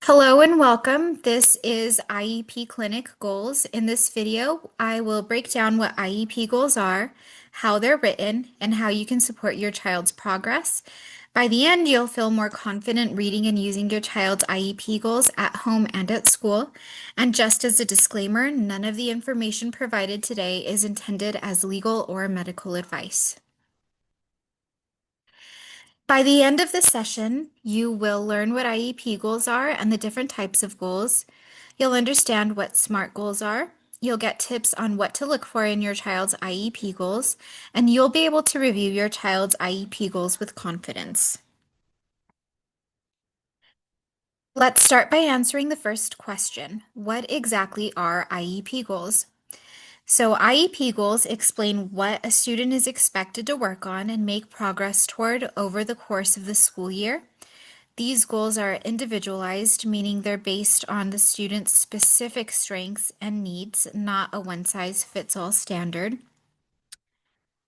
Hello and welcome. This is IEP Clinic goals. In this video, I will break down what IEP goals are, how they're written, and how you can support your child's progress. By the end, you'll feel more confident reading and using your child's IEP goals at home and at school. And just as a disclaimer, none of the information provided today is intended as legal or medical advice. By the end of the session, you will learn what IEP goals are and the different types of goals. You'll understand what SMART goals are. You'll get tips on what to look for in your child's IEP goals, and you'll be able to review your child's IEP goals with confidence. Let's start by answering the first question. What exactly are IEP goals? So IEP goals explain what a student is expected to work on and make progress toward over the course of the school year. These goals are individualized, meaning they're based on the student's specific strengths and needs, not a one-size-fits-all standard.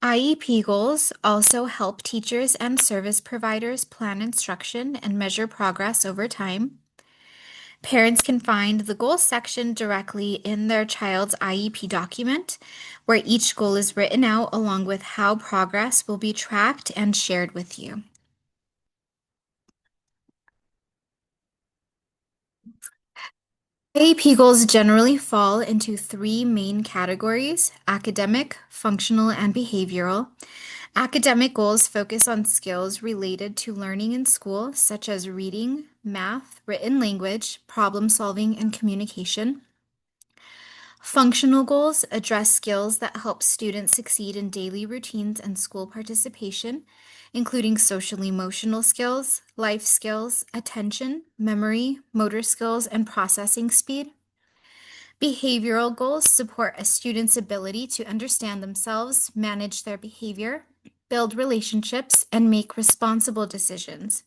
IEP goals also help teachers and service providers plan instruction and measure progress over time. Parents can find the goals section directly in their child's IEP document, where each goal is written out along with how progress will be tracked and shared with you. IEP goals generally fall into three main categories: academic, functional, and behavioral. Academic goals focus on skills related to learning in school, such as reading, math, written language, problem solving, and communication. Functional goals address skills that help students succeed in daily routines and school participation, including social emotional skills, life skills, attention, memory, motor skills, and processing speed. Behavioral goals support a student's ability to understand themselves, manage their behavior, build relationships, and make responsible decisions.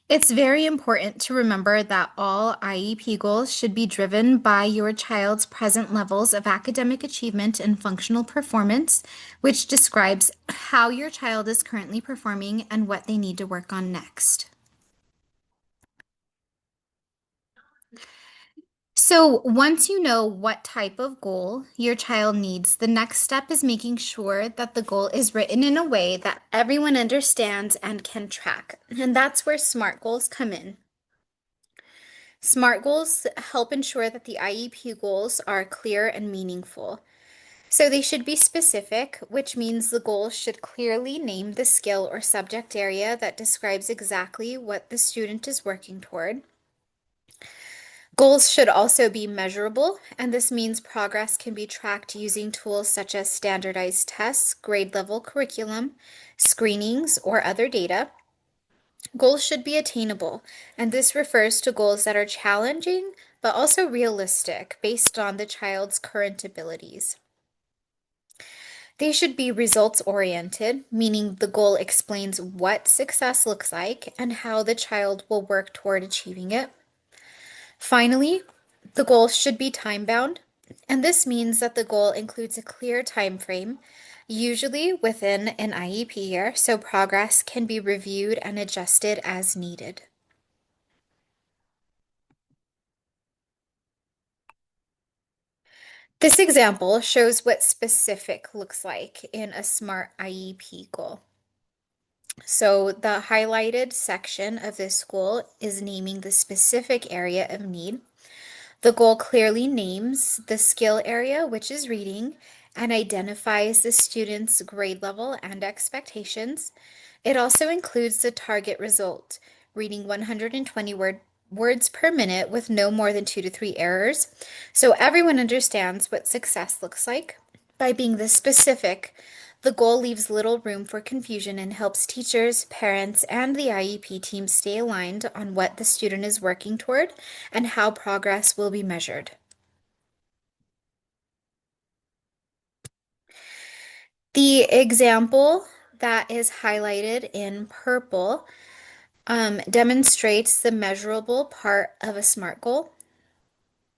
It's very important to remember that all IEP goals should be driven by your child's present levels of academic achievement and functional performance, which describes how your child is currently performing and what they need to work on next. So once you know what type of goal your child needs, the next step is making sure that the goal is written in a way that everyone understands and can track. And that's where SMART goals come in. SMART goals help ensure that the IEP goals are clear and meaningful. So they should be specific, which means the goal should clearly name the skill or subject area that describes exactly what the student is working toward. Goals should also be measurable, and this means progress can be tracked using tools such as standardized tests, grade level curriculum, screenings, or other data. Goals should be attainable, and this refers to goals that are challenging but also realistic based on the child's current abilities. They should be results oriented, meaning the goal explains what success looks like and how the child will work toward achieving it. Finally, the goal should be time-bound, and this means that the goal includes a clear time frame, usually within an IEP year, so progress can be reviewed and adjusted as needed. This example shows what specific looks like in a SMART IEP goal. So the highlighted section of this goal is naming the specific area of need. The goal clearly names the skill area, which is reading, and identifies the student's grade level and expectations. It also includes the target result, reading 120 words per minute with no more than 2 to 3 errors, so everyone understands what success looks like. By being this specific, the goal leaves little room for confusion and helps teachers, parents, and the IEP team stay aligned on what the student is working toward and how progress will be measured. The example that is highlighted in purple demonstrates the measurable part of a SMART goal.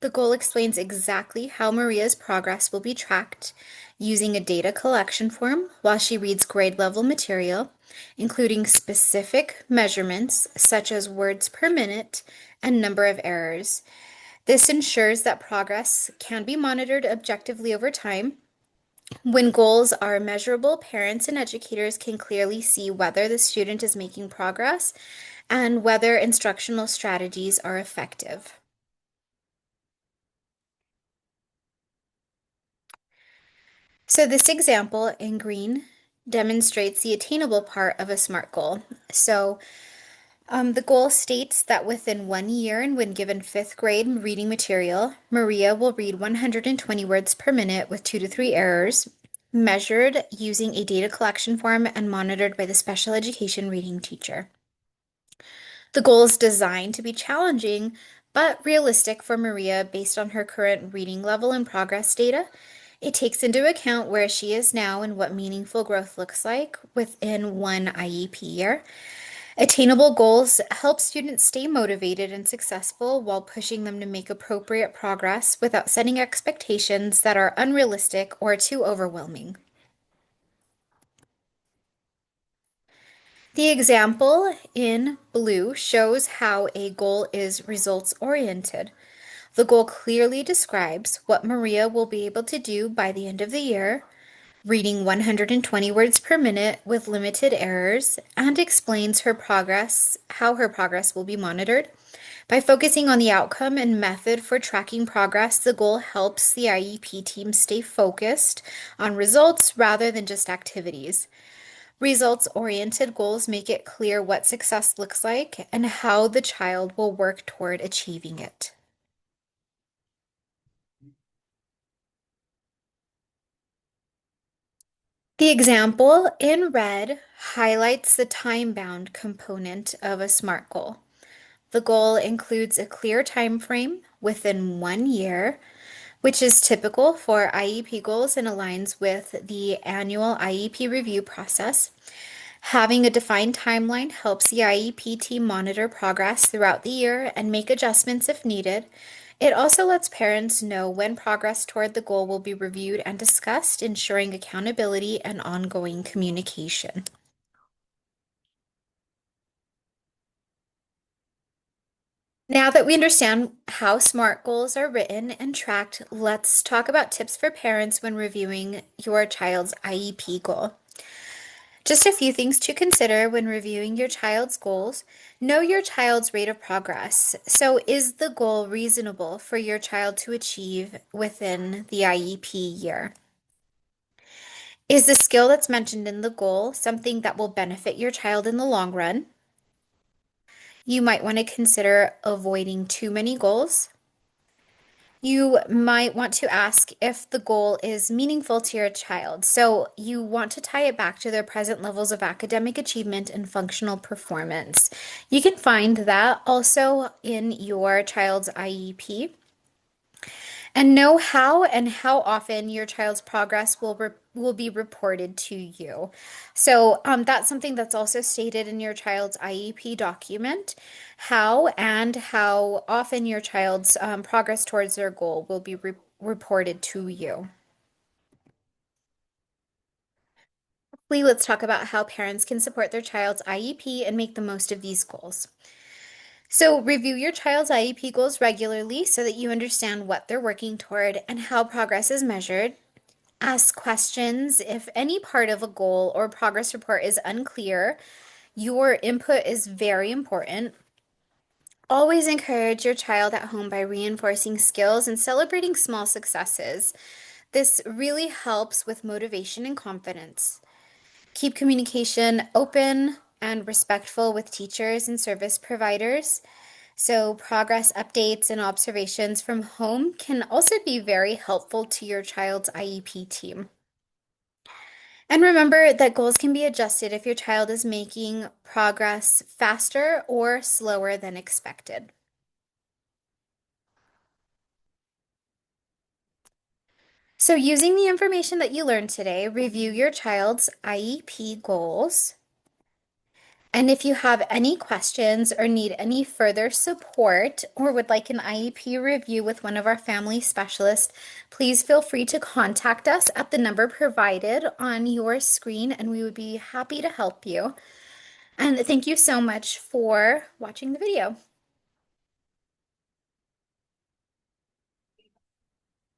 The goal explains exactly how Maria's progress will be tracked using a data collection form while she reads grade level material, including specific measurements such as words per minute and number of errors. This ensures that progress can be monitored objectively over time. When goals are measurable, parents and educators can clearly see whether the student is making progress and whether instructional strategies are effective. So this example in green demonstrates the attainable part of a SMART goal. The goal states that within 1 year and when given fifth grade reading material, Maria will read 120 words per minute with 2 to 3 errors, measured using a data collection form and monitored by the special education reading teacher. The goal is designed to be challenging but realistic for Maria based on her current reading level and progress data. It takes into account where she is now and what meaningful growth looks like within one IEP year. Attainable goals help students stay motivated and successful while pushing them to make appropriate progress without setting expectations that are unrealistic or too overwhelming. The example in blue shows how a goal is results oriented. The goal clearly describes what Maria will be able to do by the end of the year, reading 120 words per minute with limited errors, and explains how her progress will be monitored. By focusing on the outcome and method for tracking progress, the goal helps the IEP team stay focused on results rather than just activities. Results-oriented goals make it clear what success looks like and how the child will work toward achieving it. The example in red highlights the time-bound component of a SMART goal. The goal includes a clear time frame within 1 year, which is typical for IEP goals and aligns with the annual IEP review process. Having a defined timeline helps the IEP team monitor progress throughout the year and make adjustments if needed. It also lets parents know when progress toward the goal will be reviewed and discussed, ensuring accountability and ongoing communication. Now that we understand how SMART goals are written and tracked, let's talk about tips for parents when reviewing your child's IEP goal. Just a few things to consider when reviewing your child's goals. Know your child's rate of progress. So, is the goal reasonable for your child to achieve within the IEP year? Is the skill that's mentioned in the goal something that will benefit your child in the long run? You might want to consider avoiding too many goals. You might want to ask if the goal is meaningful to your child. So you want to tie it back to their present levels of academic achievement and functional performance. You can find that also in your child's IEP. And know how and how often your child's progress will be reported to you. So that's something that's also stated in your child's IEP document, how often your child's progress towards their goal will be reported to you. Let's talk about how parents can support their child's IEP and make the most of these goals. So, review your child's IEP goals regularly so that you understand what they're working toward and how progress is measured. Ask questions if any part of a goal or progress report is unclear. Your input is very important. Always encourage your child at home by reinforcing skills and celebrating small successes. This really helps with motivation and confidence. Keep communication open and respectful with teachers and service providers. So, progress updates and observations from home can also be very helpful to your child's IEP team. And remember that goals can be adjusted if your child is making progress faster or slower than expected. So, using the information that you learned today, review your child's IEP goals And if you have any questions or need any further support or would like an IEP review with one of our family specialists, please feel free to contact us at the number provided on your screen, and we would be happy to help you. And thank you so much for watching the video.